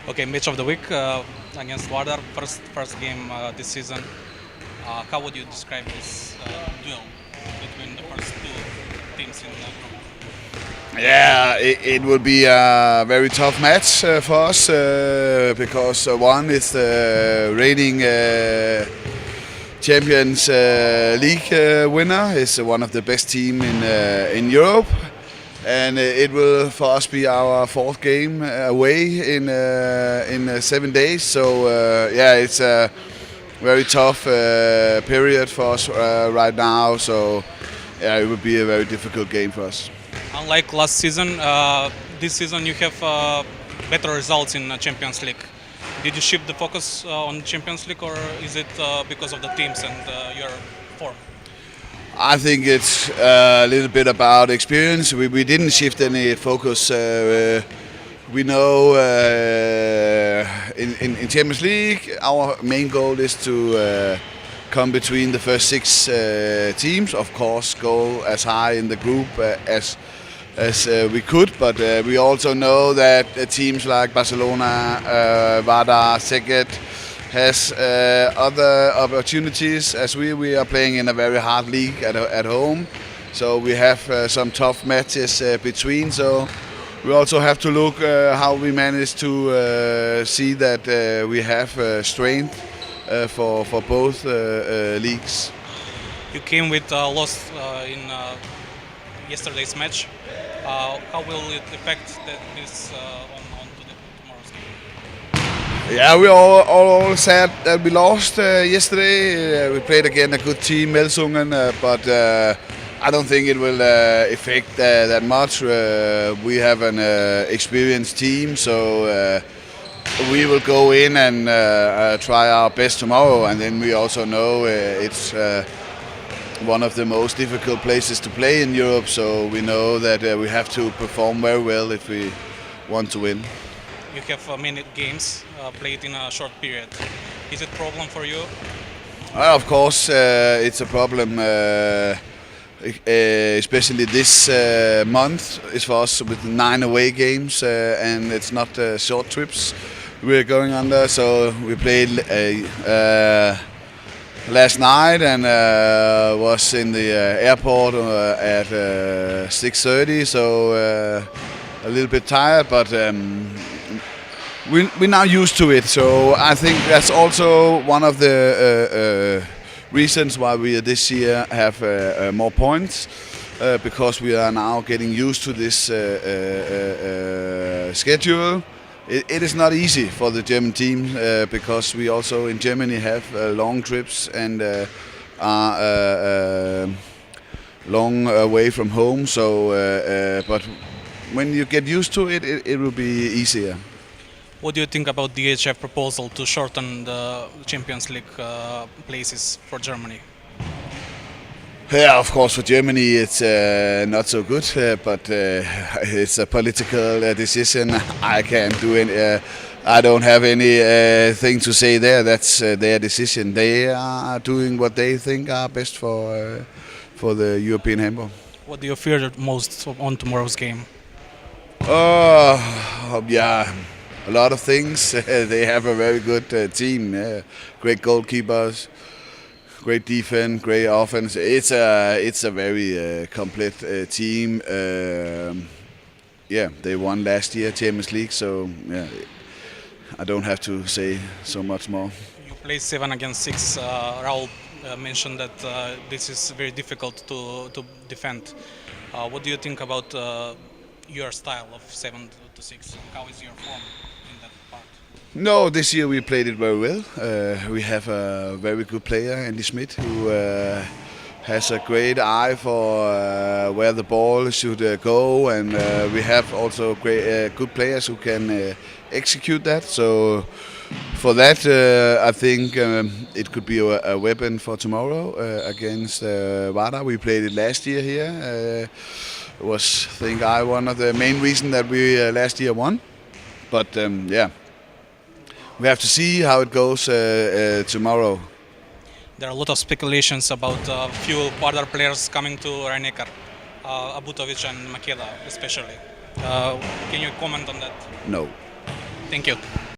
Okay, match of the week against Vardar, first game this season. How would you describe this duel between the first two teams in the group? Yeah, it will be a very tough match for us because one is the reigning Champions League winner, is one of the best team in Europe, and it will for us be our fourth game away in 7 days. So yeah, it's a very tough period for us right now. So yeah, it will be a very difficult game for us. Unlike last season, this season you have better results in Champions League. Did you shift the focus on Champions League, or is it because of the teams and your form? I think it's a little bit about experience. We didn't shift any focus. We know in Champions League our main goal is to come between the first six teams. Of course, go as high in the group as we could, but we also know that teams like Barcelona, Vardar, Szeged has other opportunities, as we are playing in a very hard league at home. So we have some tough matches between. So we also have to look how we manage to see that we have strength for both leagues. You came with a loss in yesterday's match. How will it affect this on to tomorrow's game? Yeah, we all sad that we lost yesterday. We played again a good team, Melsungen, but I don't think it will affect that much. We have an experienced team, so we will go in and try our best tomorrow. And then we also know it's one of the most difficult places to play in Europe, so we know that we have to perform very well if we want to win. You have many games played in a short period. Is it a problem for you? Of course, it's a problem, especially this month is for us with 9 away games, and it's not short trips we're going under. So we played last night and was in the airport at 6:30, so a little bit tired, but we're now used to it. So I think that's also one of the reasons why we this year have more points, because we are now getting used to this schedule. It is not easy for the German team because we also in Germany have long trips and are long away from home. So, but when you get used to it, it will be easier. What do you think about the DHF proposal to shorten the Champions League places for Germany? Yeah, of course, for Germany it's not so good, but it's a political decision. I can't do it. I don't have anything to say there. That's their decision. They are doing what they think are best for the European handball. What do you fear most on tomorrow's game? Yeah, a lot of things. They have a very good team, great goalkeepers, great defense, great offense. It's a very complete team. Yeah, they won last year Champions League, so yeah, I don't have to say so much more. You play 7 against 6. Raul mentioned that this is very difficult to defend. What do you think about your style of 7 to 6? How is your form in that part? No, this year we played it very well. We have a very good player, Andy Schmidt, who has a great eye for where the ball should go, and we have also great, good players who can execute that. So for that, I think it could be a weapon for tomorrow against Vardar. We played it last year here. It was, I think, one of the main reasons that we last year won. But yeah. We have to see how it goes tomorrow. There are a lot of speculations about a few Vardar players coming to Rhein-Neckar, Abutovic and Makeda especially. Can you comment on that? No. Thank you.